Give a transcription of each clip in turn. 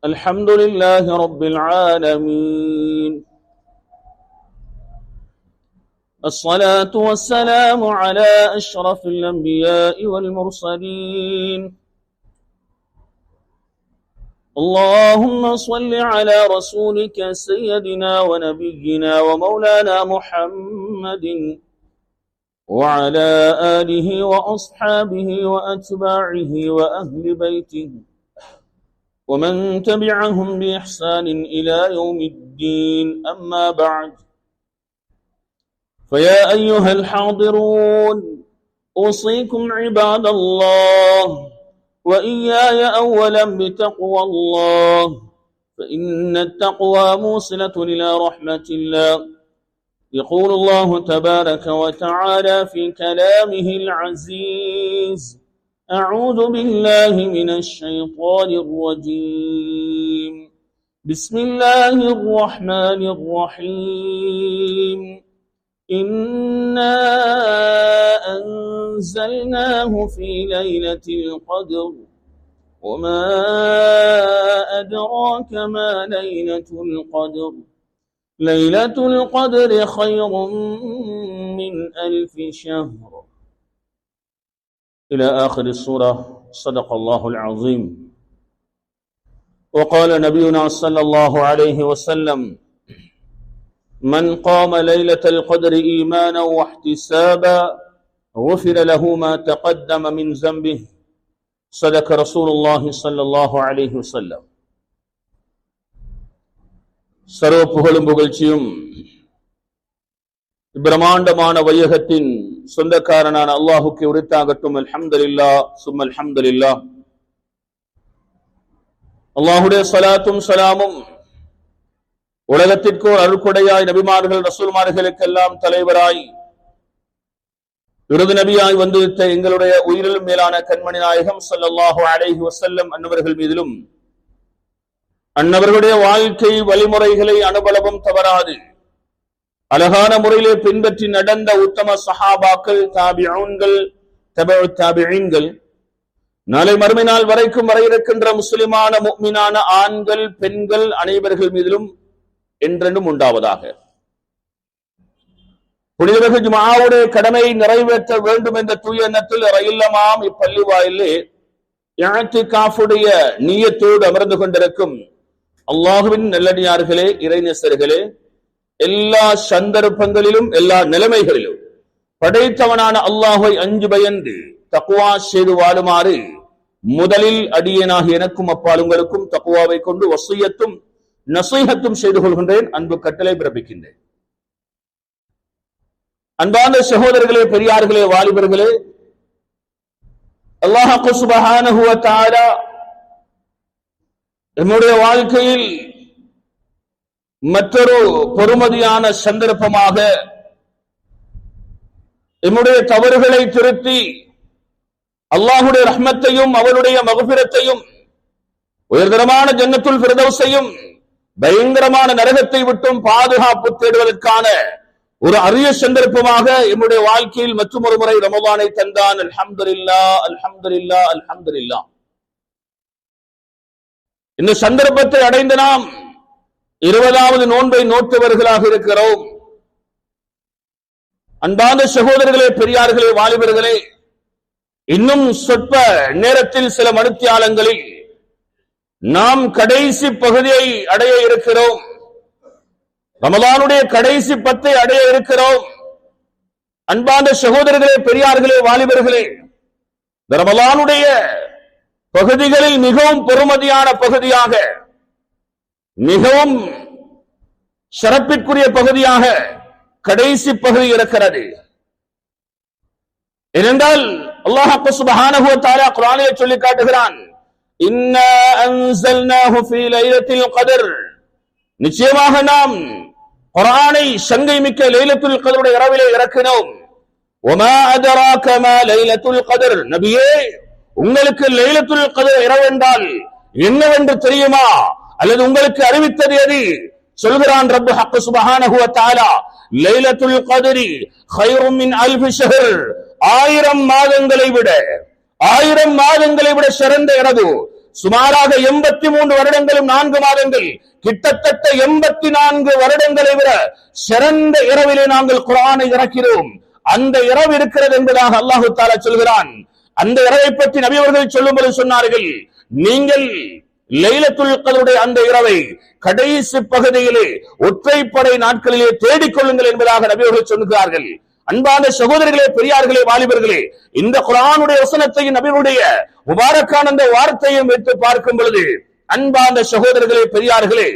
الحمد لله رب العالمين، الصلاة والسلام على أشرف الأنبياء والمرسلين. اللهم صل على رسولك سيدنا ونبينا ومولانا محمد وعلى آله وأصحابه وأتباعه وأهل بيته ومن تبعهم بإحسان إلى يوم الدين. أما بعد، فيا أيها الحاضرون، أوصيكم عباد الله وإياي أولا بتقوى الله، فإن التقوى موصلة إلى رحمة الله. يقول الله تبارك وتعالى في كلامه العزيز: أعوذ بالله من الشيطان الرجيم، بسم الله الرحمن الرحيم. إنا أنزلناه في ليلة القدر وما أدراك ما ليلة القدر. ليلة القدر خير من 1000 شهر. إلى آخر السورة. صدق الله العظيم. وقال نبينا صلى الله عليه وسلم: من قام ليلة القدر إيمانا واحتسابا غفر له ما تقدم من ذنبه. صدق رسول الله صلى الله عليه وسلم. சர்வ புகழும் புகழ்ச்சியும் பிரம்மாண்டமான வையகத்தின் சொந்தக்காரனான அல்லாஹுக்கு உரித்தாகட்டும். அல்ஹம்துலில்லாஹ் சும்ம அல்ஹம்துலில்லாஹ். அல்லாஹுடைய ஸலாத்தும் ஸலாமும் உலகத்திற்கு ஒரு அருள்கொடையாய் நபிமார்கள் ரசூல்மார்களுக்கெல்லாம் தலைவராய் இறுதி நபியாய் வந்திருந்த எங்களுடைய உயிரிலும் மேலான கண்மணி நாயகம் ஸல்லல்லாஹு அலைஹி வஸல்லம் அன்னவர்கள் மீதிலும், அன்னவர்களுடைய வாழ்க்கை வழிமுறைகளை அனுபலமும் தவறாது அழகான முறையிலே பின்பற்றி நடந்த உத்தம சஹாபாக்கள், தாபிஊன்கள், தபஉ தாபிஈன்கள், நாளை மறுமை நாள் வரைக்கும் வர இருக்கின்ற முஸ்லிமான முஃமினான ஆண்கள் பெண்கள் அனைவர்கள் மீதிலும் என்றென்றும் உண்டாவதாக. புனிதமிகு ஜும்ஆவுடைய கடமையை நிறைவேற்ற வேண்டும் என்ற தூய எண்ணத்தில் இல்லமாம் இப்பள்ளி வாயிலே இஅ்திகாஃபுடைய நியத்தோடு அமர்ந்து கொண்டிருக்கும் அல்லாஹ்வின் நல்லடியார்களே, இறைநேசர்களே, எல்லா சந்தர்ப்பங்களிலும் எல்லா நிலைமைகளிலும் படைத்தவனான அல்லாஹ்வை அஞ்சு பயந்து தக்வா செய்து வாழுமாறு முதலில் அடியேனாக எனக்கும் அப்பால் உங்களுக்கும் தக்வாவை கொண்டு வசியத்தும் நசீஹத்தும் செய்து கொள்கின்றேன். அன்பு கட்டளை பிறப்பிக்கின்றேன். அன்பான சகோதரர்களே, பெரியார்களே, வாலிபர்களே, அல்லாஹ் சுப்ஹானஹு வ தஆலா நம்முடைய வாழ்க்கையில் மற்றொரு பொறுமதியான சந்தர்ப்பமாக நம்முடைய தவறுகளை திருத்தி அல்லாஹுடைய ரஹ்மத்தையும் அவருடைய மக்ஃபிரத்தையும் உயர்தரமான ஜன்னத்துல் ஃபிர்தௌஸையும் பயங்கரமான நரகத்தை விட்டும் பாதுகாப்பு தேடுவதற்கான ஒரு அரிய சந்தர்ப்பமாக நம்முடைய வாழ்க்கையில் மற்றொரு முறை ரமலானை தந்தான். அல்ஹம்துலில்லாஹ், அல்ஹம்துலில்லாஹ், அல்ஹம்துலில்லாஹ். இந்த சந்தர்ப்பத்தை அடைந்து நாம் 20வது நோன்பை நோற்றவர்களாக இருக்கிறோம். அன்பான சகோதரர்களே, பெரியார்களே, வாலிபர்களே, இன்னும் சொற்ப நேரத்தில் சில மணித்தியாலங்களில் நாம் கடைசி பகுதியை அடைய இருக்கிறோம். ரமலானுடைய கடைசி 10 அடைய இருக்கிறோம். அன்பான சகோதரர்களே, பெரியார்களே, வாலிபர்களே, ரமலானுடைய பகுதிகளில் மிகவும் பெருமதியான பகுதியாக, மிகவும் சிறப்பிற்குரிய பகுதியாக கடைசி பகுதி இருக்கிறது. ஏனென்றால் அல்லாஹ் சுப்ஹானஹு வ தஆலா குர்ஆனிலே சொல்லி காட்டுகிறான்: இன்னா அன்ஸல்னாஹு ஃபீ லைலத்தில் கத்ர். நிச்சயமாக நாம் குர்ஆனை சங்கை மிக்க லைலத்துல் கத்ருடைய இரவிலே இறக்கினோம். வமா அதராக மா லைலத்துல் கத்ர். நபியே, உங்களுக்கு லைலத்துல் கத்ர் இரவு என்றால் என்னவென்று தெரியுமா? அல்லது உங்களுக்கு அறிவித்தது எது? சொல்கிறான் ரப்பு ஹக் சுப்ஹானஹு வ தஆலா, லைலத்துல் கத்ரி கைரும் மின் 1000 ஷஹர். 1000 மாதங்களை விட சிறந்த இரவு சுமாராக 83 வருடங்களும் 4 மாதங்கள், கிட்டத்தட்ட 84 வருடங்களை விட சிறந்த இரவிலே நாங்கள் குர்ஆனை இறக்கிறோம். அந்த இரவு இருக்கிறது என்பதாக அல்லாஹ் தஆலா சொல்கிறான். அந்த இரவை பற்றி நபி அவர்கள் சொல்லும்போது சொன்னார்கள், நீங்கள் லைலத்துல் கத்ருடைய அந்த இரவை கடைசி பகுதியிலே ஒற்றைப்படை நாட்களிலே தேடிக்கொள்ளுங்கள் என்பதாக நபி அவர்கள் சொல்கிறார்கள். அன்பான சகோதரர்களே, பெரியார்களே, வாலிபர்களே, இந்த குர்ஆனுடைய வசனத்தையும் நபியுடைய முபாரக்கான அந்த வார்த்தையும் வைத்து பார்க்கும் பொழுது அன்பான சகோதரர்களே, பெரியார்களே,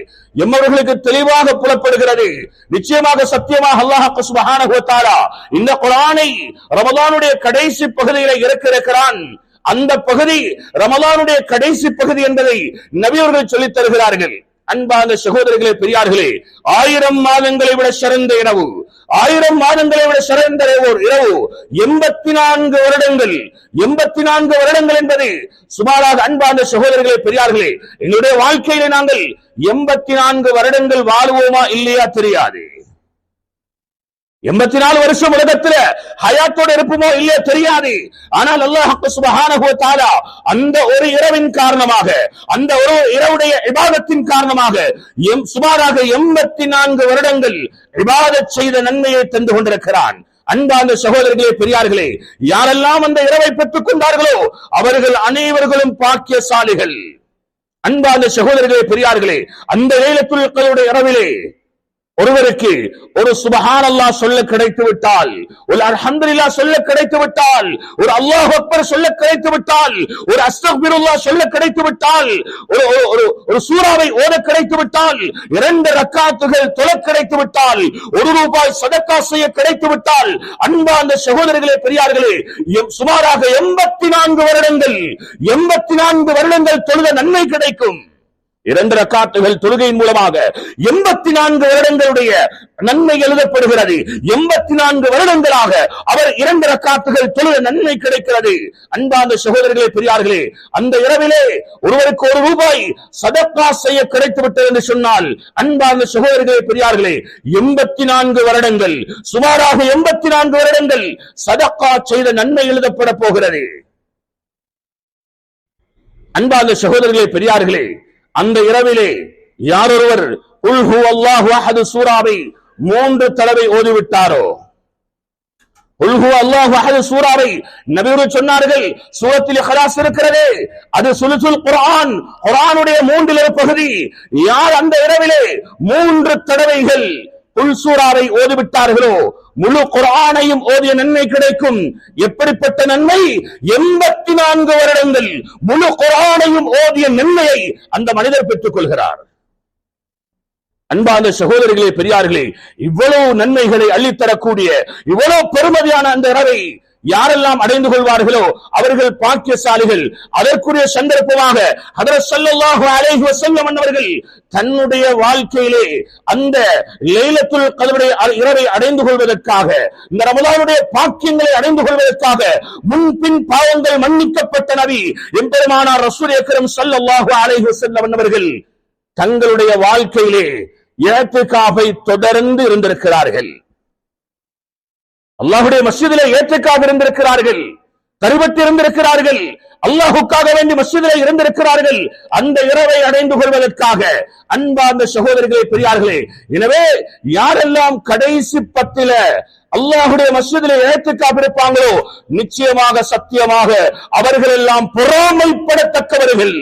எம்மவர்களுக்கு தெளிவாக புலப்படுகிறது. நிச்சயமாக சத்தியமாக அல்லாஹ் சுப்ஹானஹு வ தஆலா இந்த குர்ஆனை ரமலானுடைய கடைசி பகுதியிலே இறக்கிறான். அந்த பகுதி ரமலானுடைய கடைசி பகுதி என்பதை நபி அவர்கள் சொல்லித் தருகிறார்கள். அன்பான சகோதரர்களே, பெரியார்களே, 1000 மாதங்களை விட சிறந்த இரவு, 1000 மாதங்களை விட சிறந்த இரவு 84 வருடங்கள். 84 வருடங்கள் என்பது சுமாராக அன்பான சகோதரர்களே, பெரியார்களே, எங்களுடைய வாழ்க்கையிலே நாங்கள் 84 வருடங்கள் வாழ்வோமா இல்லையா தெரியாது. 84 வருஷம் உலகத்துல ஹயாத்தோடு இருப்போமோ இல்லையோ தெரியாது. ஆனால் அல்லாஹ் சுப்ஹானஹு வ தஆலா அந்த ஒரு இரவின் காரணமாக, அந்த ஒரு இரவுடைய இபாதத்தின் காரணமாக சுமாராக 84 வருடங்கள் இபாதத் செய்த நன்மையை தந்து கொண்டிருக்கிறான். அன்பான சகோதரர்களே, பெரியார்களே, யாரெல்லாம் அந்த இரவை பெற்றுக் கொண்டார்களோ அவர்கள் அனைவர்களும் பாக்கியசாலிகள். அன்பான சகோதரர்களே, பெரியார்களே, அந்த லைலத்துல் கத்ருடைய இரவிலே ஒருவருக்கு ஒரு சுப்ஹானல்லாஹ் சொல்ல கிடைத்து விட்டால், ஒரு அல்ஹம்துலில்லாஹ் சொல்ல கிடைத்து விட்டால், ஒரு அல்லாஹ் அக்பர் சொல்ல கிடைத்து விட்டால், ஒரு அஸ்தக்பிருல்லாஹ் சொல்ல கிடைத்து விட்டால், ஒரு சூராவை ஓத கிடைத்து விட்டால், 2 ரக்காத்துகள் தொழ கிடைத்து விட்டால், 1 ரூபாய் சதக்கா செய்ய கிடைத்து விட்டால், அன்பார்ந்த சகோதரர்களே, பெரியார்களே, சுமாராக 84 வருடங்கள் தொழுத நன்மை கிடைக்கும். 2 ரக்காத்துகள் தொழுகையின் மூலமாக 84 வருடங்களுடைய நன்மை எழுதப்படுகிறது. 84 வருடங்களாக அவர் 2 ரக்காத்துகள் தொழுத நன்மை கிடைக்கிறது. அன்பார்ந்த சகோதரர்களே, பெரியார்களே, அந்த இரவிலே ஒருவருக்கு 1 ரூபாய் சதக்கா செய்ய கிடைத்து விட்டது என்று சொன்னால், அன்பார்ந்த சகோதரர்களே, பெரியார்களே, 84 வருடங்கள், சுமாராக 84 வருடங்கள் சதக்கா செய்த நன்மை எழுதப்பட போகிறது. அன்பார்ந்த சகோதரர்களே, பெரியார்களே, அந்த இரவிலே யாரொருவர் குல் ஹுவல்லாஹு அஹத் சூராவை 3 தடவை ஓதிவிட்டாரோ, குல் ஹுவல்லாஹு அஹத் சூராவை நபிகள் சொன்னார்கள், சூரத்துல் இக்லாஸ் இருக்கிறதே அது சுலுசுல் குர்ஆன், குர்ஆனுடைய 3 பகுதி. யார் அந்த இரவிலே 3 தடவைகள் குல் சூராவை ஓதிவிட்டார்களோ முழு குர்ஆனையும் ஓதிய நன்மை கிடைக்கும். எப்படிப்பட்ட நன்மை? 84 வருடங்கள் முழு குர்ஆனையும் ஓதிய நன்மையை அந்த மனிதர் பெற்றுக் கொள்கிறார். அன்பான சகோதரர்களே, பெரியார்களே, இவ்வளவு நன்மைகளை அள்ளித்தரக்கூடிய இவ்வளவு பெருமதியான அந்த இரவை யாரெல்லாம் அடைந்து கொள்வார்களோ அவர்கள் பாக்கியசாலிகள். அதற்குரிய சந்தர்ப்பமாக ஹஜ்ரத் ஸல்லல்லாஹு அலைஹி வஸல்லம் அவர்கள் தன்னுடைய வாழ்க்கையிலே அந்த லைலத்துல் கத்ருடைய இரவை அடைந்து கொள்வதற்காக, இந்த ரமலானுடைய பாக்கியங்களை அடைந்து கொள்வதற்காக, முன்பின் பாவங்கள் மன்னிக்கப்பட்ட நபி எம்பெருமானார் ரசூல் அக்ரம் ஸல்லல்லாஹு அலைஹி வஸல்லம் அவர்கள் தங்களுடைய வாழ்க்கையிலே இஅ்திகாஃபை தொடர்ந்து இருந்திருக்கிறார்கள். அல்லாஹ்வுடைய மஸ்ஜிதிலே இஅ்திகாஃப் இருந்திருக்கிறார்கள், தரிபட்டு இருந்திருக்கிறார்கள், அல்லாஹ்வுக்காக வேண்டி மஸ்ஜிதிலே இருந்திருக்கிறார்கள் அந்த இரவை அடைந்து கொள்வதற்காக. அன்பார்ந்த சகோதரர்களே, பெரியார்களே, எனவே யாரெல்லாம் கடைசி 10 அல்லாஹ்வுடைய மஸ்ஜிதிலே இஅ்திகாஃப் இருப்பாங்களோ நிச்சயமாக சத்தியமாக அவர்கள் எல்லாம் பொறாமைப்படத்தக்கவர்கள்,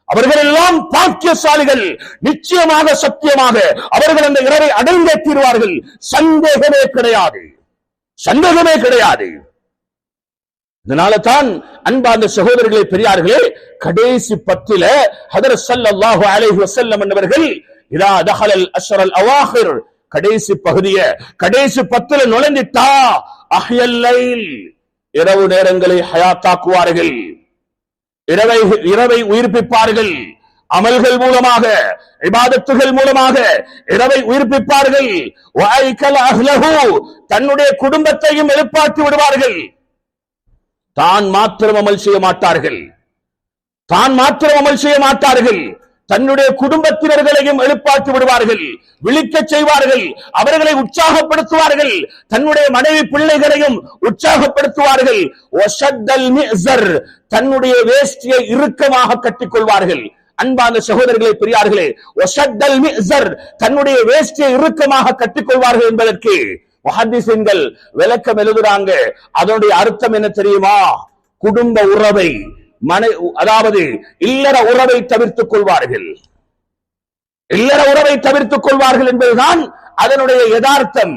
அவர்கள் எல்லாம் பாக்கியசாலிகள். நிச்சயமாக சத்தியமாக அவர்கள் அந்த இரவை அடைந்தே தீர்வார்கள். சந்தேகமே கிடையாது, சந்தேகமே கிடையாது. இதனால தான் அன்பார்ந்த சகோதரர்களே, பெரியார்களே, கடைசி 10 ஹஜ்ரத் ஸல்லல்லாஹு அலைஹி வஸல்லம் என்பவர்கள் இதா தஹலல் அஷ்ரல் அவாஹிர் கடைசி பகுதியை கடைசி 10 நுழைந்துட்டா அஹ்யல் லைல் இரவு நேரங்களை ஹயாத்தாக்குவார்கள், இரவை உயிர்ப்பிப்பார்கள். அமல்கள் மூலமாக, இபாதத்துகள் மூலமாக இரவை உயிர்ப்பிப்பார்கள். தன்னுடைய குடும்பத்தையும் எழுப்பாட்டி விடுவார்கள். தான் மாத்திரம் அமல் செய்ய மாட்டார்கள், தன்னுடைய குடும்பத்தினர்களையும் எழுப்பாற்றி விடுவார்கள், விழிக்கச் செய்வார்கள், அவர்களை உற்சாகப்படுத்துவார்கள், தன்னுடைய மனைவி பிள்ளைகளையும் உற்சாகப்படுத்துவார்கள். தன்னுடைய வேஷ்டியை இறுக்கமாக கட்டிக்கொள்வார்கள். அன்பான சகோதரர்களே, பெரியார்களே, தன்னுடைய வேஷ்டியை இறுக்கமாக கட்டிக்கொள்வார்கள் என்பதற்கு முஹத்திஸீன்கள் விளக்கம் எழுதுறாங்க. அதனுடைய அர்த்தம் என்ன தெரியுமா? குடும்ப உறவை, அதாவது இல்லற உறவை தவிர்த்துக் கொள்வார்கள். இல்லற உறவை தவிர்த்துக் கொள்வார்கள் என்பதுதான் அதனுடைய யதார்த்தம்.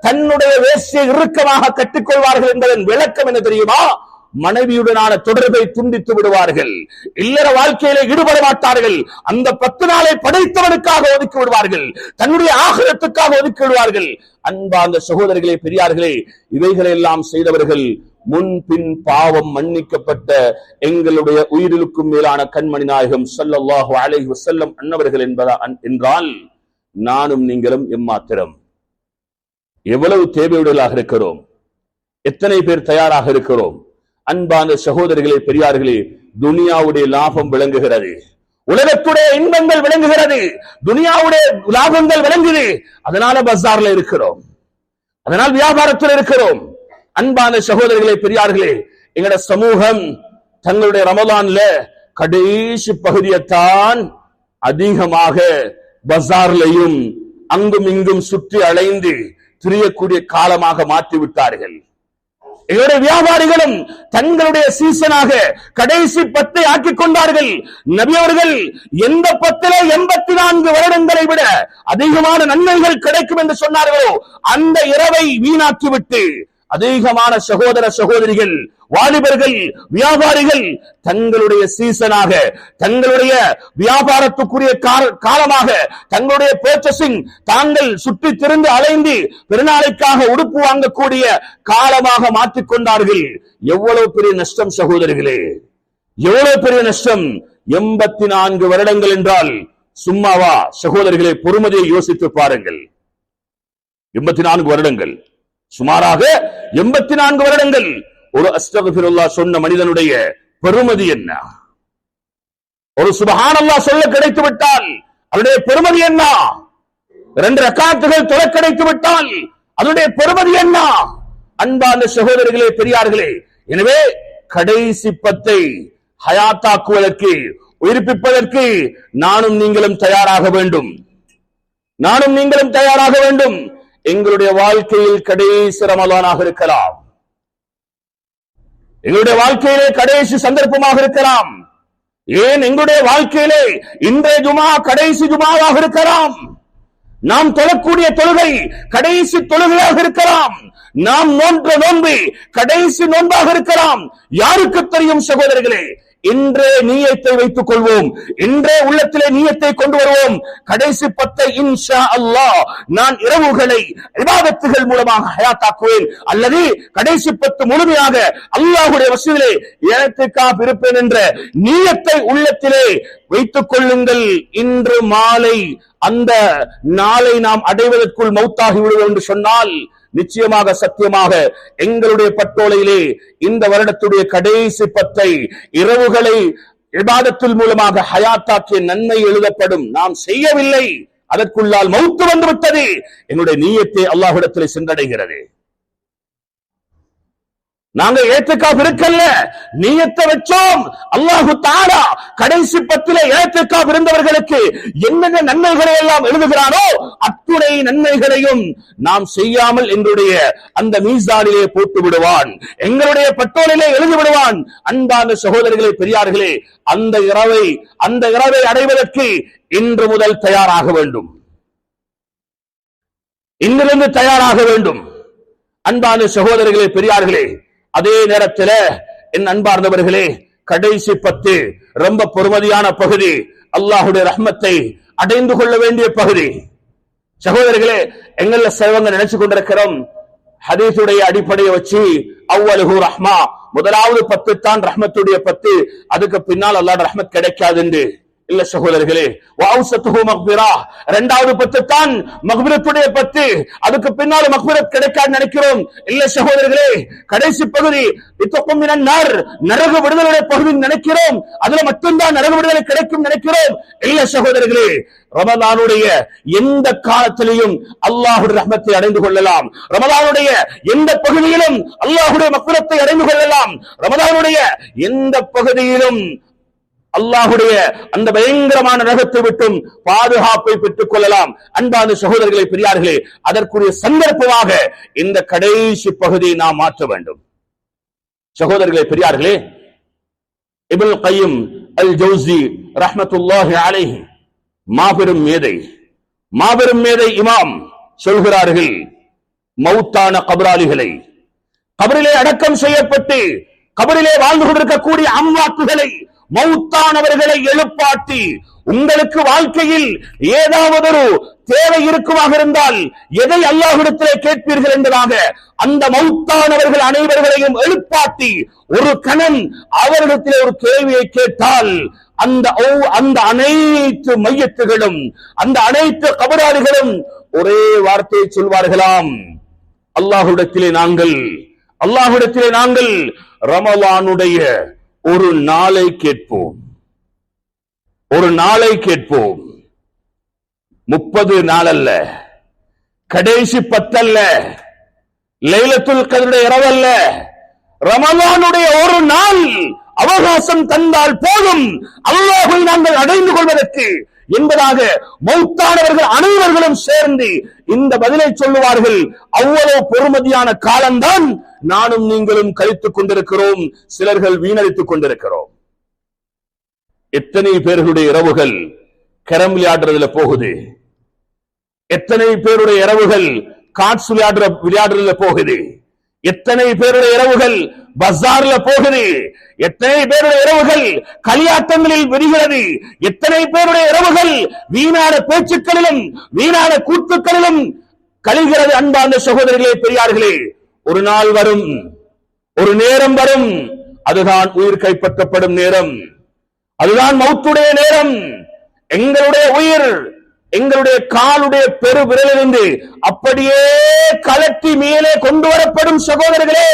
தன்னுடைய வேஷ்டியை இறுக்கமாக கட்டிக்கொள்வார்கள் என்பதன் விளக்கம் என்ன தெரியுமா? மனைவியுடனான தொடர்பை துண்டித்து விடுவார்கள், இல்லற வாழ்க்கையில ஈடுபட மாட்டார்கள், அந்த 10 நாளை படைத்தவனுக்காக ஒதுக்கி விடுவார்கள், தன்னுடைய ஆகிரத்துக்காக ஒதுக்கி விடுவார்கள். அன்பார்ந்த சகோதரர்களே, பெரியார்களே, இவைகளை எல்லாம் செய்தவர்கள் முன்பின் பாவம் மன்னிக்கப்பட்ட எங்களுடைய உயிரிலுக்கும் மேலான கண்மணி நாயகம் ஸல்லல்லாஹு அலைஹி வஸல்லம் அன்னவர்கள் என்றால் நானும் நீங்களும் எம்மாத்திரம். எவ்வளவு தேவையுடையவர்களாக இருக்கிறோம், எத்தனை பேர் தயாராக இருக்கிறோம்? அன்பான சகோதரர்களே, பெரியார்களே, துனியாவுடைய லாபம் விளங்குகிறது, உலகத்துடைய இன்பங்கள் விளங்குகிறது, துனியாவுடைய லாபங்கள் விளங்குது. அதனால பஜார்ல இருக்கிறோம், அதனால் வியாபாரத்தில் இருக்கிறோம். அன்பான சகோதரர்களே, பெரியார்களே, எங்கட சமூகம் தங்களுடைய ரமலான்ல கடைசி பகுதியைத்தான் அதிகமாக பஜார்லையும் அங்கும் இங்கும் சுற்றி அலைந்து திரியக்கூடிய காலமாக மாற்றி விட்டார்கள். எங்களுடைய வியாபாரிகளும் தங்களுடைய சீசனாக கடைசி 10 ஆக்கிக் கொண்டார்கள். நபி அவர்கள் எந்த 10 84 வருடங்களை விட அதிகமான நன்மைகள் கிடைக்கும் என்று சொன்னார்களோ அந்த இரவை வீணாக்கிவிட்டு அதிகமான சகோதர சகோதரிகள், வாலிபர்கள், வியாபாரிகள் தங்களுடைய சீசனாக, தங்களுடைய வியாபாரத்துக்குரிய காலமாக, தங்களுடைய பர்ச்சேசிங், தாங்கள் சுற்றி திரிந்து அலைந்து பெருநாளைக்காக உடுப்பு வாங்கக்கூடிய காலமாக மாற்றிக்கொண்டார்கள். எவ்வளவு பெரிய நஷ்டம் சகோதரிகளே, எவ்வளவு பெரிய நஷ்டம்! 84 வருடங்கள் என்றால் சும்மாவா சகோதரிகளே? பொறுமதியை யோசித்து பாருங்கள். 84 வருடங்கள், சுமாராக 84 வருடங்கள். ஒரு அஸ்தக்ஃபிருல்லாஹ் சொன்ன மனிதனுடைய பெருமதி என்ன? ஒரு சுப்ஹானல்லாஹ் சொல்ல கிடைத்து விட்டால் அதனுடைய பெருமதி என்ன? 2 ரக்காத்துகள் தொழ கிடைத்து விட்டால் அதனுடைய பெருமதி என்ன? அன்பான சகோதரர்களே, பெரியார்களே, எனவே கடைசி 10 ஹயாத்தாக்குவதற்கு, உயிர்ப்பிப்பதற்கு நானும் நீங்களும் தயாராக வேண்டும், நானும் நீங்களும் தயாராக வேண்டும். எங்களுடைய வாழ்க்கையில் கடைசி ரமலானாக இருக்கலாம், எங்களுடைய வாழ்க்கையிலே கடைசி சந்தர்ப்பமாக இருக்கலாம், ஏன் எங்களுடைய வாழ்க்கையிலே இன்றைய ஜுமா கடைசி ஜுமாவாக இருக்கலாம், நாம் தொழக்கூடிய தொழுகை கடைசி தொழுகையாக இருக்கலாம், நாம் நோன்ற நோன்பு கடைசி நோன்பாக இருக்கலாம். யாருக்கு தெரியும் சகோதரர்களே? இன்றே நீயத்தை வைத்துக் கொள்வோம், இன்றே உள்ளத்திலே நீயத்தை கொண்டு வருவோம். கடைசி 10 இன்ஷா அல்லாஹ் நான் இரவுகளை இபாதத்துகள் மூலமாக ஹயாத்தாக்குவேன், அல்லது கடைசி 10 முழுமையாக அல்லாஹ்வுடைய வஸீலே இஅ்திகாஃப் இருப்பேன் என்ற நீயத்தை உள்ளத்திலே வைத்துக் கொள்ளுங்கள். இன்று மாலை அந்த நாளை நாம் அடைவதற்குள் மௌத்தாகி விடுவோம் என்று சொன்னால் நிச்சயமாக சத்தியமாக எங்களுடைய பட்டோலையிலே இந்த வருடத்துடைய கடைசி 10 இரவுகளை இபாதத்தின் மூலமாக ஹயாத்தாக்கிய நன்மை எழுதப்படும். நாம் செய்யவில்லை, அதற்குள்ளால் மௌத்து வந்து விட்டது, என்னுடைய நீயத்தை அல்லாஹ்விடத்திலே சென்றடைகிறது. நாங்க இஅ்திகாஃப் இருக்கல்ல, நீயத்தை வச்சோம். அல்லாஹ் தஆலா கடைசி 10 இஅ்திகாஃப் இருந்தவர்களுக்கு என்னென்ன நன்மைகளை எல்லாம் எழுதுகிறானோ அத்துணை நன்மைகளையும் நாம் செய்யாமல் எங்களுடைய அந்த மீசானிலே போட்டு விடுவான், எங்களுடைய பட்டோலிலே எழுதி விடுவான். அன்பான சகோதரர்களே, பெரியார்களே, அந்த இரவை அடைவதற்கு இன்று முதல் தயாராக வேண்டும், இன்றிலிருந்து தயாராக வேண்டும். அன்பான சகோதரர்களே, பெரியார்களே, அதே நேரத்தில் என் அன்பார்ந்தவர்களே, கடைசி 10 ரொம்ப பொறுமதியான பகுதி, அல்லாஹ்வுடைய ரஹ்மத்தை அடைந்து கொள்ள வேண்டிய பகுதி. சகோதரர்களே, எங்கள சிலவங்க நினைச்சு கொண்டிருக்கிறோம், ஹதீஸுடைய அடிப்படையை வச்சு அவ்வலுஹு ரஹ்மா, முதலாவது 10 தான் ரஹ்மத்துடைய 10, அதுக்கு பின்னால் அல்லாஹ்வுடைய ரஹ்மத் கிடைக்காது என்று. இல்ல சகோதரர்களே, வஅவ்ஸத்துஹு மக்ஃபிரா, இரண்டாவது பத்து தான் மக்ஃபிரத்துடைய பத்து. அதுக்கு பின்னால் மக்ஃபிரத் கிடைக்காது நினைக்கிறோம். இல்ல சகோதரர்களே, கடைசி பகுதி இத்தகும் மினன் நார், நரக விடுதலை பகுதி நினைக்கிறோம். அதுல மட்டும்தான் நரக விடுதலை கிடைக்கும் நினைக்கிறோம். இல்ல சகோதரர்களே, ரமலானுடைய எந்த காலத்திலையும் அல்லாஹ்வுடைய ரஹ்மத்தை அடைந்து கொள்ளலாம். ரமலானுடைய எந்த பகுதியிலும் அல்லாஹ்வுடைய மக்ஃபிரத்தை அடைந்து கொள்ளலாம். ரமலானுடைய எந்த பகுதியிலும் அல்லாஹ்வுடைய அந்த பயங்கரமான நரகத்தை விட்டும் பாதுகாப்பை பெற்றுக் கொள்ளலாம். அன்பான சகோதரர்களே, பெரியார்களே, அதற்குரிய சந்தர்ப்பமாக இந்த கடைசி பகுதியை நாம் மாற்ற வேண்டும். சகோதரர்களே, பெரியார்களே, இப்னுல் கய்யிம் அல் ஜௌஸி ரஹ்மத்துல்லாஹி அலைஹி மாபெரும் மேதை இமாம் சொல்கிறார்கள், மௌத்தான கபராளிகளை, கபரிலே அடக்கம் செய்யப்பட்டு கபரிலே வாழ்ந்து கொண்டிருக்கக்கூடிய அம்வாத்துகளை, மௌத்தானவர்களை எழுப்பாட்டி, உங்களுக்கு வாழ்க்கையில் ஏதாவது ஒரு தேவை இருக்குமாக இருந்தால் எதை அல்லாஹ்விடத்திலே கேட்பீர்கள் என்பதாக அந்த மௌத்தானவர்கள் அனைவர்களையும் எழுப்பாட்டி ஒரு கணன் அவரிடத்திலே ஒரு கேள்வியை கேட்டால் அந்த அனைத்து மையத்துகளும், அந்த அனைத்து கபராளிகளும் ஒரே வார்த்தையை சொல்வார்களாம், அல்லாஹ்விடத்திலே நாங்கள் ரமலானுடைய ஒரு நாளை கேட்போம். 30 நாள் அல்ல, கடைசி 10 அல்ல, லைலத்துல் கத்ருடைய இரவு அல்ல, ரமலானுடைய ஒரு நாள் அவகாசம் தந்தால் போதும் அல்லாஹ்வை நாங்கள் அடைந்து கொள்வதற்கு என்பதாக மௌத்தானவர்கள் அனைவர்களும் சேர்ந்து இந்த பதிலை சொல்லுவார்கள். அவ்வளவு பொறுமதியான காலம்தான் நானும் நீங்களும் கழித்துக் கொண்டிருக்கிறோம், சிலர்கள் வீணடித்துக் கொண்டிருக்கிறோம். எத்தனை பேர்களுடைய இரவுகள் கேரம் விளையாடுறதுல போகுது, எத்தனை பேருடைய இரவுகள் கார்ட்ஸ் விளையாடுறதுல போகுது, எத்தனை பேருடைய இரவுகள் பஜார்ல போகுது, எத்தனை பேருடைய இரவுகள் களியாட்டங்களில் விரிகிறது, எத்தனை பேருடைய இரவுகள் வீணான பேச்சுக்களிலும் வீணான கூத்துக்களிலும் கழிகிறது. அன்பான சகோதரர்களே, பெரியார்களே, ஒரு நாள் வரும், ஒரு நேரம் வரும், அதுதான் உயிர் கைப்பற்றப்படும் நேரம், அதுதான் மௌத்துடைய நேரம். எங்களுடைய உயிர் எங்களுடைய காலுடைய பெரு விரலிலிருந்து அப்படியே கலட்டி மேலே கொண்டு வரப்படும். சகோதரர்களே,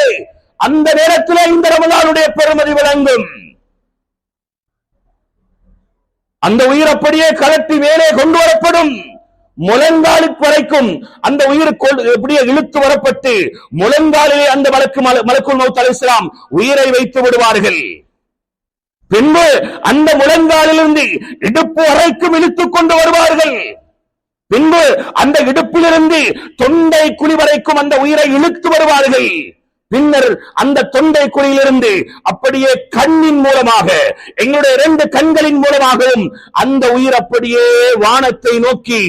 அந்த நேரத்தில் இந்த ரமலானுடைய பெருமதி விளங்கும். அந்த உயிர் அப்படியே கலட்டி மேலே கொண்டு வரப்படும். முழங்காலுக்கு வரைக்கும் அந்த உயிர் எப்படியே இழுத்து வரப்பட்டு முழங்காலிலே அந்த மலக்குல் மௌத் அலைஹிஸ்ஸலாம் உயிரை வைத்து விடுவார்கள். பின்பு அந்த முழங்காலிலிருந்து இடுப்பு வரைக்கும் இழுத்துக் கொண்டு வருவார்கள். பின்பு அந்த இடுப்பிலிருந்து தொண்டை குழி வரைக்கும் அந்த உயிரை இழுத்து வருவார்கள். பின்னர் அந்த தொண்டை குழியிலிருந்து அப்படியே கண்ணின் மூலமாக, எங்களுடைய 2 கண்களின் மூலமாகவும் அந்த உயிர் அப்படியே வானத்தை நோக்கி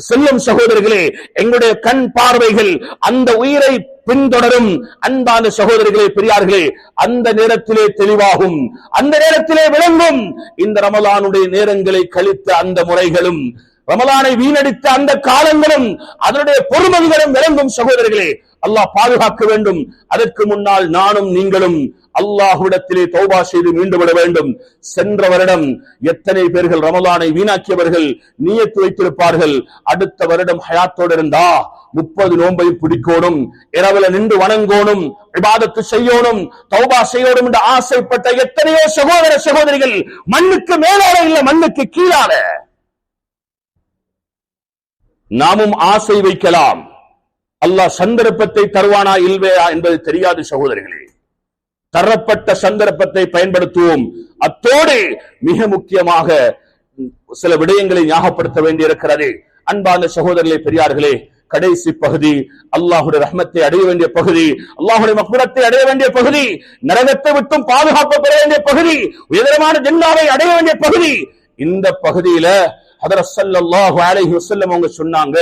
செல்லும். சகோதரர்களே, எங்களுடைய கண் பார்வைகள் அந்த உயிரை பின்தொடரும். அன்பான சகோதரர்களே, பெரியார்களே, அந்த நேரத்திலே தெளிவாகும், அந்த நேரத்திலே விளங்கும். இந்த ரமலானுடைய நேரங்களை கழித்த அந்த முறைகளும், ரமலானை வீணடித்த அந்த காலங்களும், அதனுடைய பொறுமதிகளும் விளங்கும். சகோதரர்களே, அல்லாஹ் பாதுகாக்க வேண்டும். அதற்கு முன்னால் நானும் நீங்களும் அல்லாஹ்விடத்திலே தௌபா செய்து மீண்டு விட வேண்டும். சென்ற வருடம் எத்தனை பேர்கள் ரமலானை வீணாக்கியவர்கள் நியத்து வைத்திருப்பார்கள், அடுத்த வருடம் ஹயாத்தோடு இருந்தா 30 நோன்பை பிடிக்கணும், இரவுல நின்று வணங்கோணும், இபாதத்து செய்யணும், தௌபா செய்யணும் என்று ஆசைப்பட்ட எத்தனையோ சகோதர சகோதரிகள் மண்ணுக்கு மேலால இல்ல, மண்ணுக்கு கீழால. நாமும் ஆசை வைக்கலாம், அல்லாஹ் சந்தர்ப்பத்தை தருவானா இல்லையா என்பது தெரியாது. சகோதரிகளே, தரப்பட்ட சந்தர்ப்பத்தை பயன்படுத்துவோம். அத்தோடு மிக முக்கியமாக சில விடயங்களை ஞாபகப்படுத்த வேண்டியிருக்கிறது. அன்பான சகோதரர்களே, பெரியார்களே, கடைசி பகுதி அல்லாஹ்வுடைய ரஹ்மத்தை அடைய வேண்டிய பகுதி, அல்லாஹ்வுடைய மக்ஃபிரத்தை அடைய வேண்டிய பகுதி, நரகத்தை விட்டும் பாதுகாப்பு பெற வேண்டிய பகுதி, உயர்தரமான ஜன்னத்தை அடைய வேண்டிய பகுதி. இந்த பகுதியில ஹதரத் ஸல்லல்லாஹு அலைஹி வஸல்லம் அவங்க சொன்னாங்க,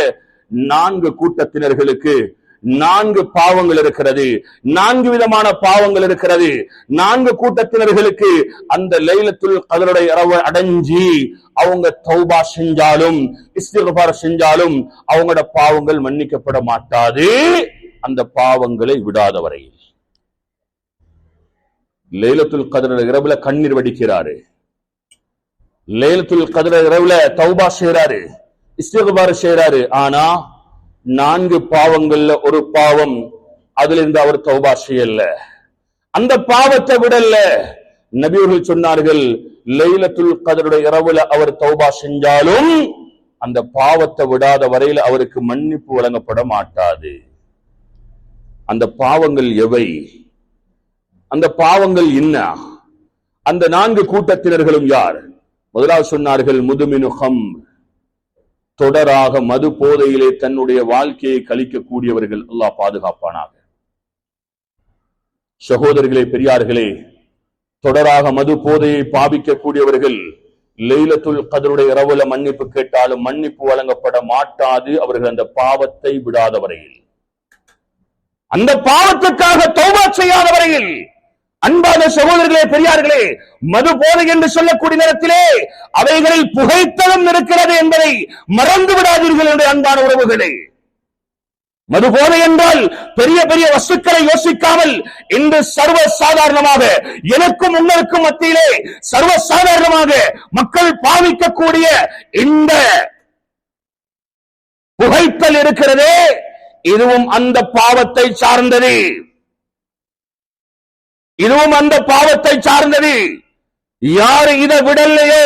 4 கூட்டத்தினர்களுக்கு 4 பாவங்கள் இருக்கிறது, 4 விதமான பாவங்கள் இருக்கிறது. 4 கூட்டத்தினர்களுக்கு அந்த லைலத்துல் கத்ருடைய இரவு அடைஞ்சி அவங்க தௌபா செஞ்சாலும் இஸ்திக்ஃபார் செஞ்சாலும் அவங்களோட பாவங்கள் மன்னிக்கப்பட மாட்டாது, அந்த பாவங்களை விடாத வரையில். லைலத்துல் கத்ருடைய இரவுல கண்ணீர் வடிக்கிறாரு, லைலத்துல் கத்ர் இரவுல தௌபா செய்றாரு, இஸ்திக்பார் செய்றாரு. ஆனா 4 பாவங்கள்ல ஒரு பாவம், அதுல இருந்து அவர் தௌபா செய்யல, அந்த பாவத்தை விடல. நபி அவர்கள் சொன்னார்கள், லைலத்துல் கத்ருடைய இரவுல அவர் தௌபா செஞ்சாலும் அந்த பாவத்தை விடாத வரையில் அவருக்கு மன்னிப்பு வழங்கப்பட மாட்டாது. அந்த பாவங்கள் எவை? அந்த பாவங்கள் என்ன? அந்த 4 கூட்டத்தினர்களும் யார்? முதலாவது சொன்னார்கள், முதுமினு ஹம்ர், தொடராக மது போதையிலே தன்னுடைய வாழ்க்கையை கழிக்கக்கூடியவர்கள். அல்லாஹ் பாதுகாப்பானாக. சகோதரர்களே, பெரியார்களே, தொடராக மது போதையை பாவிக்கக்கூடியவர்கள் லைலத்துல் கத்ருடைய இரவுல மன்னிப்பு கேட்டாலும் மன்னிப்பு வழங்கப்பட மாட்டாது, அவர்கள் அந்த பாவத்தை விடாத வரையில், அந்த பாவத்துக்காக தௌபா செய்யாத வரையில். அன்பான சகோதரர்களே, பெரியார்களே, மது போதை என்று சொல்லக்கூடிய நேரத்திலே அவைகளில் புகைத்தலும் இருக்கிறது என்பதை மறந்து விடாதீர்கள் என்று அன்பான உறவுகளே. மது போதை என்றால் பெரிய பெரிய வஸ்துக்களை யோசிக்காமல் இன்று சர்வ சாதாரணமாக எனக்கும் உங்களுக்கும் மத்தியிலே சர்வ சாதாரணமாக மக்கள் பாவிக்கக்கூடிய இந்த புகைத்தல் இருக்கிறதே, இதுவும் அந்த பாவத்தை சார்ந்தது. இதுவும் அந்த பாவத்தை சார்ந்தது. யார் இதை விடலையோ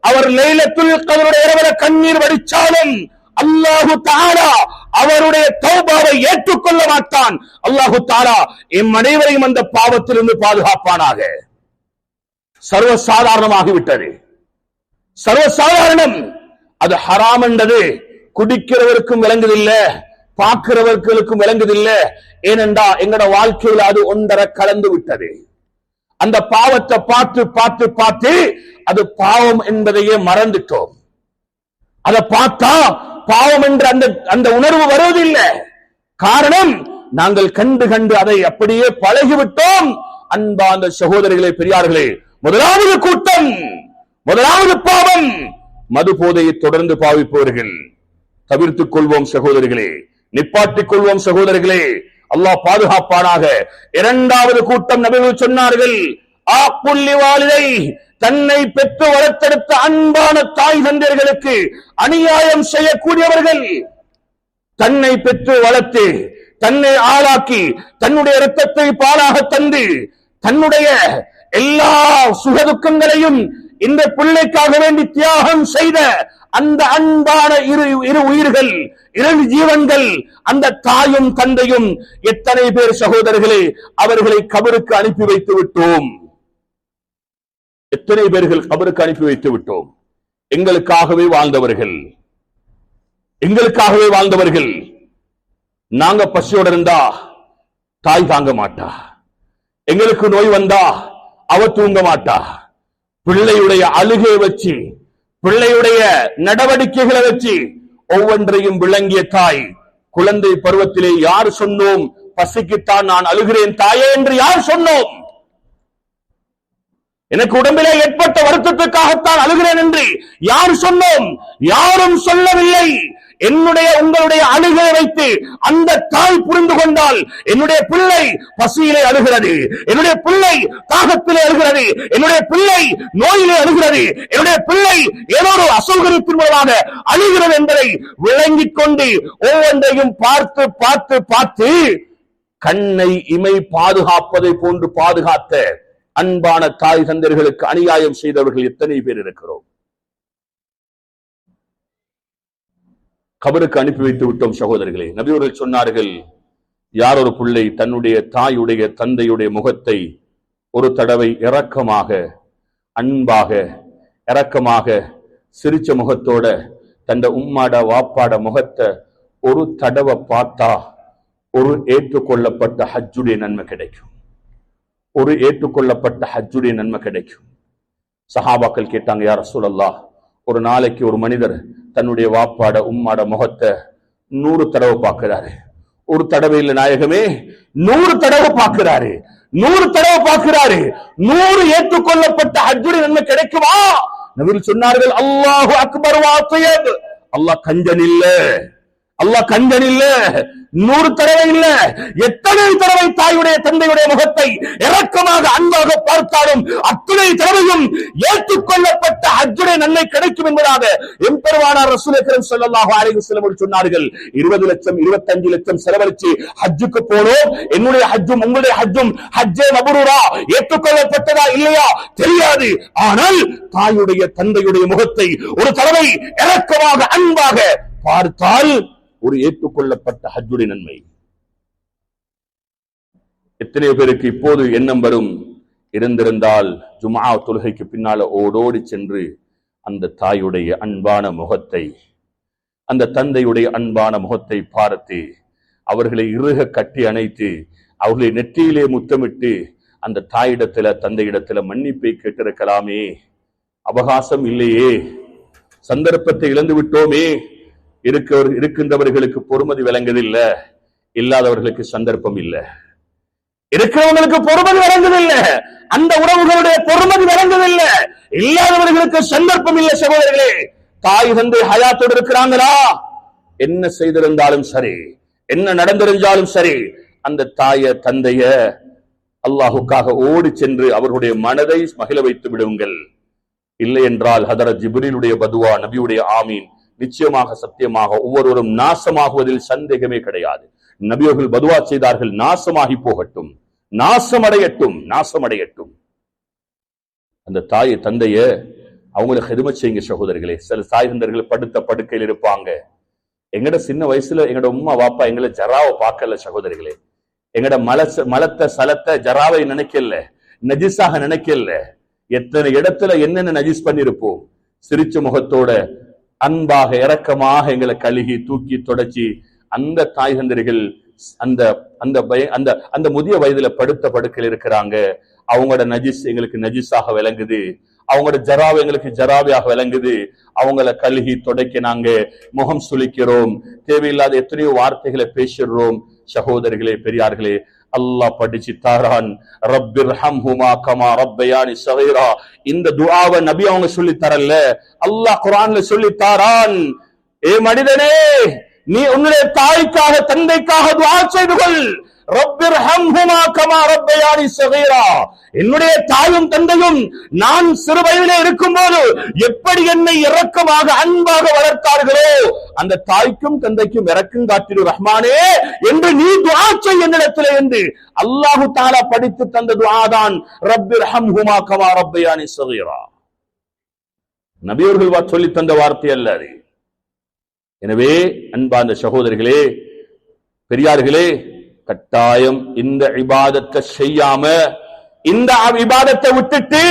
அவர் லைலத்துல் கத்ருடைய இரவுல கண்ணீர் வடிச்சாலும் அல்லாஹு தஆலா அவருடைய தௌபாவை ஏற்றுக்கொள்ள மாட்டான். அல்லாஹு தஆலா எம் அனைவரையும் அந்த பாவத்திலிருந்து பாதுகாப்பானாக. சர்வசாதாரணமாகிவிட்டது, சர்வசாதாரணம். அது ஹராம் என்றது குடிக்கிறவருக்கும் விளங்குதில்லை, பார்க்கிறவர்களுக்கும் விளங்குதில்லை. ஏனென்றா எங்கட வாழ்க்கையில் அது ஒன்றரை கலந்து விட்டது. அந்த பாவத்தை பார்த்து பார்த்து பார்த்து அது பாவம் என்பதையே மறந்துட்டோம். அதை பார்த்தா பாவம் என்ற அந்த உணர்வு வருவதில்லை. காரணம், நாங்கள் கண்டு கண்டு அதை அப்படியே பழகிவிட்டோம். அன்பான சகோதரிகளே, பெரியார்களே, முதலாவது கூட்டம், முதலாவது பாவம் மது போதையை தொடர்ந்து பாவிப்பவர்கள். தவிர்த்துக் கொள்வோம் சகோதரிகளே, நிப்பாட்டிக் கொள்வோம் சகோதரிகளே, அல்லாஹ் பாதுகாப்பானாக. இரண்டாவது கூட்டம், நபிகள் சொன்னார்கள், ஆக்குல்லி வாலிதை, தன்னை பெற்று வளர்த்தெடுத்த அன்பான தாய் தந்தையர்களுக்கு அநியாயம் செய்யக்கூடியவர்கள். தன்னை பெற்று வளர்த்து தன்னை ஆளாக்கி தன்னுடைய இரத்தத்தை பாலாக தந்து தன்னுடைய எல்லா சுகதுக்கங்களையும் இந்த பிள்ளைக்காக வேண்டி தியாகம் செய்த அந்த அன்பான இரு உயிர்கள், 2 ஜீவன்கள், அந்த தாயும் தந்தையும் எத்தனை பேர் சகோதரர்களே, அவர்களை கபருக்கு அனுப்பி வைத்து விட்டோம். எத்தனை பேர்கள் கபருக்கு அனுப்பி வைத்து விட்டோம். எங்களுக்காகவே வாழ்ந்தவர்கள், எங்களுக்காகவே வாழ்ந்தவர்கள். நாங்க பசியோட இருந்தா தாய் தாங்க மாட்டா, எங்களுக்கு நோய் வந்தா அவ தூங்க மாட்டா. பிள்ளையுடைய அழுகை வச்சு, பிள்ளையுடைய நடவடிக்கைகளை வச்சு ஒவ்வொன்றையும் விளங்கிய தாய். குழந்தை பருவத்திலே யார் சொன்னோம் பசிக்குத்தான் நான் அழுகிறேன் தாயே என்று யார் சொன்னோம்? எனக்கு உடம்பிலே ஏற்பட்ட வருத்தத்துக்காகத்தான் அழுகிறேன் என்று யார் சொன்னோம்? யாரும் சொல்லவில்லை. என்னுடைய உங்களுடைய அழுகை வைத்து அந்த தாய் புரிந்து கொண்டால், என்னுடைய பிள்ளை பசியிலே அழுகிறது, என்னுடைய பிள்ளை தாகத்திலே அழுகிறது, என்னுடைய பிள்ளை நோயிலே அழுகிறது, என்னுடைய பிள்ளை ஏதோ ஒரு அசௌகரியத்தின் மூலமாக அழுகிறது என்பதை விளங்கிக் கொண்டு ஒவ்வொன்றையும் பார்த்து பார்த்து பார்த்து கண்ணை இமை பாதுகாப்பதை போன்று பாதுகாத்த அன்பான தாய் தந்தையர்களுக்கு அநியாயம் செய்தவர்கள் எத்தனை பேர் இருக்கிறோம்? கபருக்கு அனுப்பி வைத்து விட்டோம் சகோதரர்களே. நபி அவர்கள் சொன்னார்கள், யார் ஒரு பிள்ளை தன்னுடைய தாயுடைய தந்தையுடைய முகத்தை ஒரு தடவை இரக்கமாக, அன்பாக, இரக்கமாக சிரிச்ச முகத்தோட தந்த உம்மாட வாப்பாட முகத்தை ஒரு தடவை பார்த்தா ஒரு ஏற்றுக்கொள்ளப்பட்ட ஹஜ்ஜுடைய நன்மை கிடைக்கும். ஒரு ஏற்றுக்கொள்ளப்பட்ட ஹஜ்ஜுடைய நன்மை கிடைக்கும். சஹாபாக்கள் கேட்டாங்க, யா ரசூலல்லாஹ், ஒரு நாளைக்கு ஒரு மனிதர் தன்னுடைய வாப்பாட உம்மாட முகத்தை 100 தடவை பார்க்கிறாரு. ஒரு தடவை இல்ல நாயகமே, 100 தடவை பார்க்கிறாரு. 100 தடவை பார்க்கிறாரு. 100 ஏற்றுக்கொள்ளப்பட்ட ஹஜ்ஜுடைய நன்மை கிடைக்குமா? நபிகள் சொன்னார்கள், அல்லாஹு அக்பர் வாத்தியத், அல்லாஹ் கஞ்சன் இல்ல, அல்லாஹ் கஞ்சன் இல்ல. 100 தடவை இல்ல, எத்தனை தடவை தாயுடைய தந்தையுடைய முகத்தை இரக்கமாக அன்பாக பார்த்தாலும் அத்தனை தடவையும் ஏற்றுக்கொள்ளப்பட்ட ஹஜ்ஜுடைய நன்மை கிடைக்கும் என்பதாக எம்பெருமானார் ரசூல் அக்ரம் ஸல்லல்லாஹு அலைஹி வஸல்லம் சொன்னார்கள். 20 லட்சம் 25 லட்சம் செலவழிச்சு ஹஜ்ஜுக்கு போனோம், என்னுடைய ஹஜ்ஜும் உங்களுடைய ஹஜ்ஜும் ஹஜ்ஜே மப்ரூரா, ஏற்றுக்கொள்ளப்பட்டதா இல்லையா தெரியாது. ஆனால் தாயுடைய தந்தையுடைய முகத்தை ஒரு தடவை இரக்கமாக அன்பாக பார்த்தால் ஒரு ஏற்றுக்கொள்ளப்பட்ட ஹஜ்ஜுடைய நன்மை. எத்தனையோ பேருக்கு இப்போது எண்ணம் வரும், இருந்திருந்தால் ஜும்ஆ தொழுகைக்கு பின்னால ஓடோடி சென்று அந்த தாயுடைய அன்பான முகத்தை, அந்த தந்தையுடைய அன்பான முகத்தை பார்த்து அவர்களை இறுக கட்டி அணைத்து அவர்களை நெற்றியிலே முத்தமிட்டு அந்த தாயிடத்துல தந்தையிடத்துல மன்னிப்பை கேட்டிருக்கலாமே. அவகாசம் இல்லையே, சந்தர்ப்பத்தை இழந்து விட்டோமே. இருக்கின்றவர்களுக்கு பொறுமதி விளங்குதில்லை, இல்லாதவர்களுக்கு சந்தர்ப்பம் இல்லை. இருக்கிறவங்களுக்கு பொறுமதி விளங்குதில்லை, அந்த உறவுகளுடைய பொறுமதி விளங்குதில்லை, இல்லாதவர்களுக்கு சந்தர்ப்பம் இல்லை. சகோதரர்களே, தாய் தந்தை ஹயாத்தோடு இருக்கிறாங்களா? என்ன செய்திருந்தாலும் சரி, என்ன நடந்திருந்தாலும் சரி, அந்த தாய தந்தைய அல்லாஹுக்காக ஓடி சென்று அவர்களுடைய மனதை மகிழ வைத்து விடுங்கள். இல்லை என்றால் ஹதரத் ஜிப்ரீலுடைய பதுவா, நபியுடைய ஆமீன் நிச்சயமாக சத்தியமாக ஒவ்வொருவரும் நாசமாகுவதில் சந்தேகமே கிடையாது. நபியர்கள் பதுவா செய்தார்கள், நாசமாகி போகட்டும், நாசமடையட்டும், நாசமடையட்டும். அந்த தாய் தந்தைய அவங்களுக்கு ஹிதமத் செய்யுங்க சகோதரர்களே. சில தாய் தந்தர்கள் படுத்த படுக்கையில் இருப்பாங்க. எங்கட சின்ன வயசுல எங்கட உம்மா வாப்பா எங்களை ஜராவை பார்க்கல சகோதரிகளே. எங்கட மலத்தை சலத்தை ஜராவை நினைக்கல, நஜிஸாக நினைக்கல. எத்தனை இடத்துல என்னென்ன நஜிஸ் பண்ணிருப்போம். சிரிச்ச முகத்தோட அன்பாக இரக்கமாக எங்களை கழுகி தூக்கி தொடச்சி அந்த தாய் தந்தர்கள் அந்த அந்த அந்த அந்த முதிய வயதுல படுத்த படுக்கையில் இருக்கிறாங்க. அவங்களோட நஜிஸ் எங்களுக்கு நஜிஸாக விளங்குது, அவங்களோட ஜராவை எங்களுக்கு ஜராவியாக விளங்குது. அவங்கள கழுகி தொடக்க நாங்க முகம் சுளிக்கிறோம், தேவையில்லாத எத்தனையோ வார்த்தைகளை பேசிடுறோம். சகோதரிகளே, பெரியார்களே, அல்லாஹ் படிச்சு தாரான், ரப்பிர்ஹம்ஹுமா கமா ரப்பயானி ஸகீரா. இந்த துஆவை நபி அவங்க சொல்லி தரல, அல்லாஹ் குர்ஆன்ல சொல்லி தாரான். ஏ மனிதனே, நீ உன்னுடைய தாய்க்காக தந்தைக்காக துஆ செய்து கொள். ரப்பிர்ஹம்ஹுமா கமா ரப்பயானி ஸகீரா. என்னுடைய தாயும் தந்தையும் நான் சிறு வயதிலே இருக்கும்போது எப்படி என்னை இரக்கமாக அன்பாக வளர்த்தார்களோ அந்த தாய்க்கும் தந்தைக்கும் இரக்கம் காட்டிடு ரஹ்மானே என்று நீ துஆ செய் என்னிடத்திலே என்று அல்லாஹ் தஆலா படித்து தந்த துஆ தான் ரப்பிர்ஹம்ஹுமா கமா ரப்பயானி ஸகீரா. நபியர்கள் சொல்லி தந்த வார்த்தை அல்ல அது. எனவே அன்பார்ந்த சகோதரிகளே, பெரியார்களே, கட்டாயம் இந்த இபாதத்தை செய்யாம, இந்த இபாதத்தை விட்டுட்டு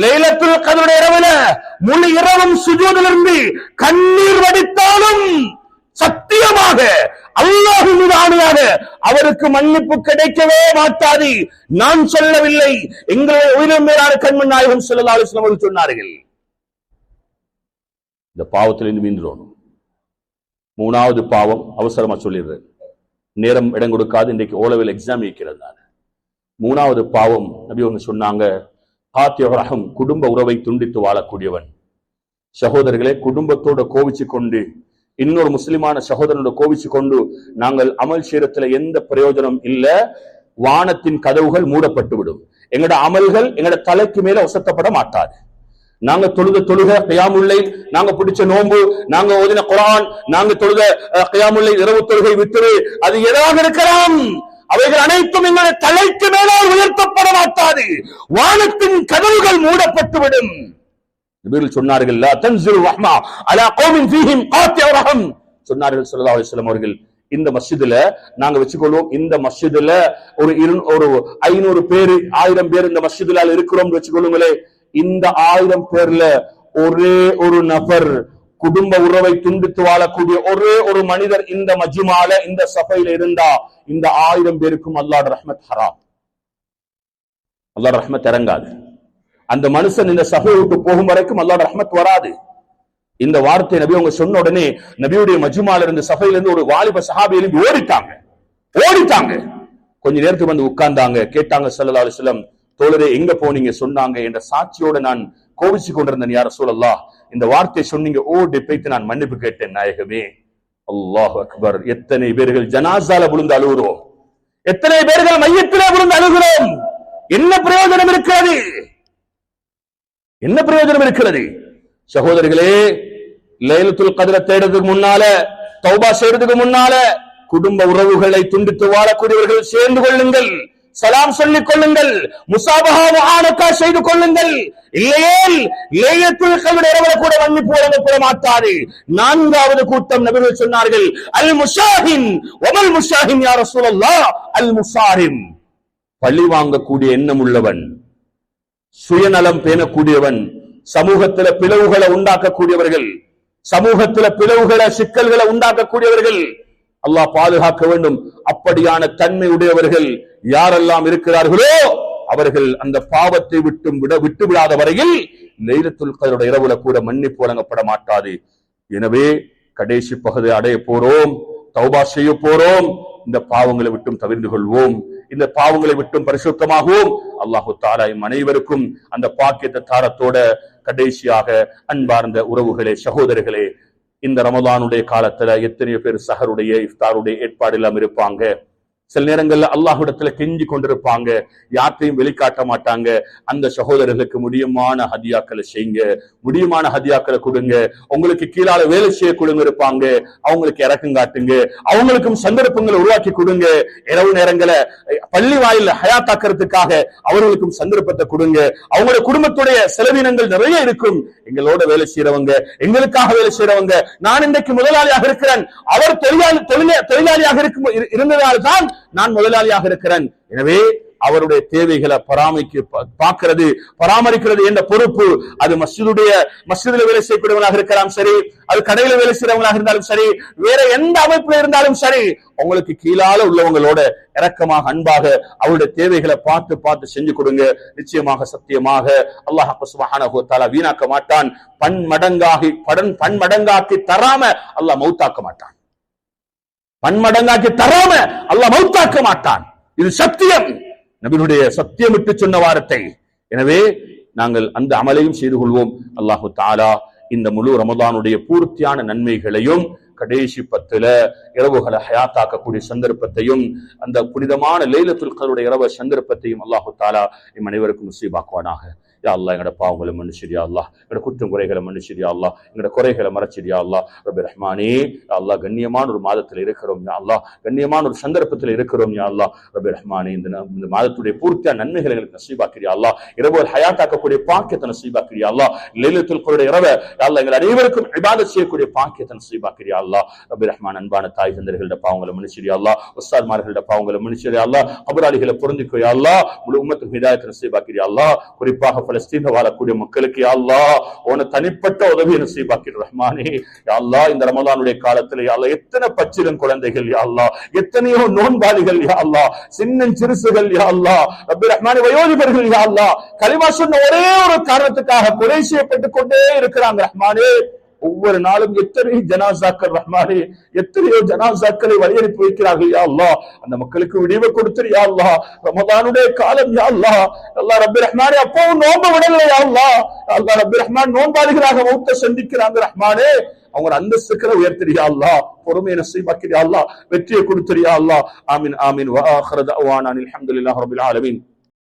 லைலத்துல் கத்ருடைய இரவுல முழு இரவும் சுஜூதில் இருந்து கண்ணீர் வடித்தாலும் சத்தியமாக அல்லாஹ் மீது ஆணையாக அவருக்கு மன்னிப்பு கிடைக்கவே மாட்டாது. நான் சொல்லவில்லை, எங்களுடைய உயிரின் மேலான கண்மணி நாயகம் ஸல்லல்லாஹு அலைஹி வஸல்லம் அவர்கள் சொன்னார்கள். இந்த பாவத்திலிருந்து மீண்டுறோம். 3வது பாவம் அவசரமா சொல்லிடுறேன், நேரம் இடம் கொடுக்காது. இன்றைக்கு ஓலவில் எக்ஸாம் இருக்கிறதுனால 3வது பாவம் நபி அவங்க சொன்னாங்க, ஹாத்தியஹம், குடும்ப உறவை துண்டித்து வாழக்கூடியவன். சகோதரர்களே, குடும்பத்தோட கோவிச்சு கொண்டு இன்னொரு முஸ்லிமான சகோதரனோட கோவிச்சு கொண்டு நாங்கள் அமல் செய்யறதுல எந்த பிரயோஜனம் இல்ல. வானத்தின் கதவுகள் மூடப்பட்டு விடும். எங்கட அமல்கள் எங்கட தலைக்கு மேல ஒசத்தப்பட மாட்டாது. நாங்க தொழுக கியாமுல்லை, நாங்க பிடிச்ச நோன்பு, நாங்க ஓதின குர்ஆன், நாங்க தொழுத கியாமுல்லை இரவு தொழுகை வித்துரு, அது எதாக இருக்கலாம், அவைகள் அனைத்தும் எங்களுடைய தலைக்கு மேலால் உயர்த்தப்பட மாட்டாது. வானத்தின் கதவுகள் மூடப்பட்டுவிடும். நபிகள் சொன்னார்கள், லா தன்ஸில் ரஹ்மா அலா கௌமின் ஃபீஹிம் காத்திய ரஹம் சொன்னார்கள் ஸல்லல்லாஹு அலைஹி வஸல்லம் அவர்கள். இந்த மஸ்ஜிதுல நாங்க வச்சுக்கொள்வோம், இந்த மஸ்ஜிதுல ஒரு 500 பேர் 1000 பேர் இந்த மஸ்ஜிதுல இருக்கிறோம் வச்சுக்கொள்ளுங்களே. இந்த 1000 பேர்ல ஒரே ஒரு நபர் குடும்ப உறவை துண்டித்து வாழக்கூடிய ஒரே ஒரு மனிதர் இந்த மஜ்மால இந்த சபையில இருந்தா இந்த 1000 பேருக்கும் அல்லாஹ்வுடைய ரஹ்மத் ஹராம். அல்லாஹ்வுடைய ரஹ்மத் இறங்காது. அந்த மனுஷன் இந்த சபையை விட்டு போகும் வரைக்கும் அல்லாஹ்வுடைய ரஹ்மத் வராது. இந்த வார்த்தை நபி அவங்க சொன்ன உடனே நபியுடைய மஜ்மால இருந்த சபையில இருந்து ஒரு வாலிப சஹாபி எழும்பி ஓடிட்டாங்க. கொஞ்ச நேரத்துக்கு வந்து உட்கார்ந்தாங்க. கேட்டாங்க ஸல்லல்லாஹு அலைஹி வஸல்லம், தோழரே எங்க போனீங்க? சொன்னாங்க, என்ற சாட்சியோட நான் கோவிச்சு கொண்டிருந்தேன் யா ரசூலல்லாஹ், இந்த வார்த்தை சொன்னீங்க, ஓடி போய்த்து நான் மன்னிப்பு கேட்டேன் நாயகமே. அல்லாஹ் அக்பர். எத்தனை பேர்கள் ஜனாசால விழுந்து அழுகிறோம், எத்தனை பேர்கள் மையத்திலே விழுந்து அழுகிறோம். என்ன பிரயோஜனம் இருக்கிறது? என்ன பிரயோஜனம் இருக்கிறது? சகோதரர்களே, லைலத்துல் கத்ர தேடுறதுக்கு முன்னால, தௌபா செய்யறதுக்கு முன்னால குடும்ப உறவுகளை துண்டித்து வாழக்கூடியவர்கள் சேர்ந்து கொள்ளுங்கள், சலாம் சொல்லிக் கொள்ளுங்கள், முசாபஹா முஆனகா செய்து கொள்ளுங்கள். இல்லையே லைலத்துல் கத்ர் இரவுல கூட மன்னிப்பு வழங்கப்பட மாட்டாது. நான்காவது கூட்டம் நபிகள் சொன்னார்கள், அல் முஷாஹின் வமல் முஷாஹின் யா ரசூலல்லாஹ், அல் முசாரிம். பழி வாங்கக்கூடிய எண்ணம் உள்ளவன், சுயநலம் பேணக்கூடியவன், சமூகத்தில பிளவுகளை உண்டாக்கக்கூடியவர்கள், சமூகத்தில பிளவுகளை சிக்கல்களை உண்டாக்கக்கூடியவர்கள், அல்லாஹ் பாதுகாக்க வேண்டும். அப்படியான தன்மை உடையவர்கள் யாரெல்லாம் இருக்கிறார்களோ அவர்கள் அந்த பாவத்தை விட்டு விடாத வரையில் லைலத்துல் கத்ருடைய இரவுல கூட மன்னிப்பு வழங்கப்பட மாட்டாது. எனவே கடைசி பகுதி அடைய போறோம், தௌபா செய்ய போறோம். இந்த பாவங்களை விட்டும் தவிர்த்து கொள்வோம், இந்த பாவங்களை விட்டும் பரிசுத்தமாகவும். அல்லாஹு தஆலா அனைவருக்கும் அந்த பாக்கியத்தை தாரத்தோட கடைசியாக அன்பார்ந்த உறவுகளே, சகோதரர்களே, இந்த ரமலானுடைய காலத்துல எத்தனையோ பேர் சஹருடைய இஃப்தாருடைய ஏற்பாடு எல்லாம் இருப்பாங்க. சில நேரங்கள்ல அல்லாஹ்விடத்துல கெஞ்சி கொண்டிருப்பாங்க, யார்த்தையும் வெளிக்காட்ட மாட்டாங்க. அந்த சகோதரர்களுக்கு முடியுமான ஹதியாக்களை செய்யுங்க, முடியுமான ஹதியாக்களை கொடுங்க. உங்களுக்கு கீழால வேலை செய்ய கொடுங்க இருப்பாங்க, அவங்களுக்கு இறக்கம் காட்டுங்க, அவங்களுக்கும் சந்தர்ப்பங்களை உருவாக்கி கொடுங்க. இரவு நேரங்களை பள்ளி வாயில ஹயாத்தாக்கிறதுக்காக அவர்களுக்கும் சந்தர்ப்பத்தை கொடுங்க. அவங்களோட குடும்பத்துடைய செலவினங்கள் நிறைய இருக்கும். எங்களோட வேலை செய்யறவங்க, எங்களுக்காக வேலை செய்யறவங்க, நான் இன்றைக்கு முதலாளியாக இருக்கிறேன், அவர் தொழிலாளியாக இருந்ததால்தான் நான் முதலாளியாக இருக்கிறேன். எனவே அவருடைய தேவைகளை பராமரிக்கிறது என்ற பொறுப்பு அது மஸ்ஜிதில் வேலை செய்யக்கூடியவனாக இருக்கலாம் சரி, அது கடையில வேலை செய்யறவங்களாக இருந்தாலும் சரி, வேற எந்த அமைப்புல இருந்தாலும் சரி, உங்களுக்கு கீழால உள்ளவங்களோட இரக்கமாக அன்பாக அவருடைய தேவைகளை பார்த்து செஞ்சு கொடுங்க. நிச்சயமாக சத்தியமாக அல்லாஹ் சுப்ஹானஹு வ தஆலா வீணாக்க மாட்டான். பன்மடங்காக்கி தராம அல்லாஹ் மௌத்தாக்க மாட்டான். பன்மடங்காக்கி தராம அல்லாஹ் மௌத்தாக்க மாட்டான். இது சத்தியம், நபியுடைய சத்தியமிட்டு சொன்ன வார்த்தை. எனவே நாங்கள் அந்த அமலையும் செய்து கொள்வோம். அல்லாஹு தஆலா இந்த முழு ரமலானுடைய பூர்த்தியான நன்மைகளையும் கடைசி 10 இரவுகளை ஹயாத்தாக்கக்கூடிய சந்தர்ப்பத்தையும் அந்த புனிதமான லைலத்துல் கத்ருடைய இரவு சந்தர்ப்பத்தையும் அல்லாஹு தஆலா நம் அனைவருக்கும் நசீபாக்குவானாக. யா அல்லாஹ், எங்கட பாவங்களை மன்னிச்சிரியா அல்லாஹ், எங்கட குற்றம் குறைகளை மன்னிச்சிரியா அல்லாஹ், எங்கட குறைகளை மறைச்சிரியா அல்லாஹ். ரப்பி ரஹ்மானே, யா அல்லாஹ், கண்ணியமான ஒரு மாதத்தில் இருக்கிறோம் யா அல்லாஹ், கண்ணியமான ஒரு சந்தர்ப்பத்தில் இருக்கிறோம் யா அல்லாஹ். ரப்பி ரஹ்மானே, இந்த மாதத்துடைய பூர்த்தியான நன்மைகளை எங்களுக்கு நசீபாக்கிறியா அல்லாஹ், இரவுகள் ஹயாத்தாக்கக்கூடிய பாக்கியத்தை நசீபாக்கிறியா அல்லாஹ். லைலத்துல் கத்ருடைய இரவு யா அல்லாஹ் எங்கள் அனைவருக்கும் இபாதத் செய்யக்கூடிய பாக்கியத்தை நசீபாக்கிறியா அல்லாஹ். ரப்பி ரஹ்மான், அன்பான தாய் தந்தைகளோட பாவங்களை மன்னிச்சிரியா அல்லாஹ், உஸ்தாத்மார்களோட பாவங்களை மன்னிச்சிரியா அல்லாஹ், கபராளிகளை பொருந்திக்கோ யா அல்லாஹ், முழு உம்மத்துக்கு ஹிதாயத்தை நசீபாக்கிறியா அல்லாஹ். குறிப்பாக பலஸ்தீன்ல வாழக்கூடிய மக்களுக்கு யா அல்லாஹ் உன தனிப்பட்ட உதவியை நசீபாக்கிற ரஹ்மானே. யா அல்லாஹ், இந்த ரமலானுடைய காலத்துல யா அல்லாஹ் எத்தனை பச்சிளம் குழந்தைகள் யா அல்லாஹ், எத்தனையோ நோன்பாளிகள் யா அல்லாஹ், சின்னஞ்சிறுசுகள் யா அல்லாஹ், ரப்பி ரஹ்மானே, வயோதிபர்கள் யா அல்லாஹ், கலிமா சொன்ன ஒரே ஒரு காரணத்துக்காக கொலை செய்யப்பட்டுக் கொண்டே இருக்கிறாங்க ரஹ்மானே. ஒவ்வொரு நாளும் எத்தனை ஜனாசாக்கள் ரஹ்மானே, எத்தனையோ ஜனாசாக்களை வழியனுப்பி வைக்கிறார்கள் யா அல்லாஹ். அந்த மக்களுக்கு விடிவை கொடுத்துரு யா அல்லாஹ். ரமலானுடைய காலம் யா அல்லாஹ், அல்லாஹ் ரப்பி ரஹ்மானே, அப்பவும் நோன்பு விடல யா அல்லாஹ். அல்லாஹ் ரப்பி ரஹ்மான் நோன்பாளிகளாக மௌத்த சந்திக்கிறாங்க ரஹ்மானே. அவங்க அந்தஸ்துக்களை உயர்த்திரியா அல்லாஹ், பொறுமையை நசீபாக்கிறியா அல்லாஹ், வெற்றியை கொடுத்துறியா அல்லாஹ். ஆமீன் ஆமீன். வ ஆகிரு தஅவானா அல்ஹம்துலில்லாஹி ரப்பில் ஆலமீன்.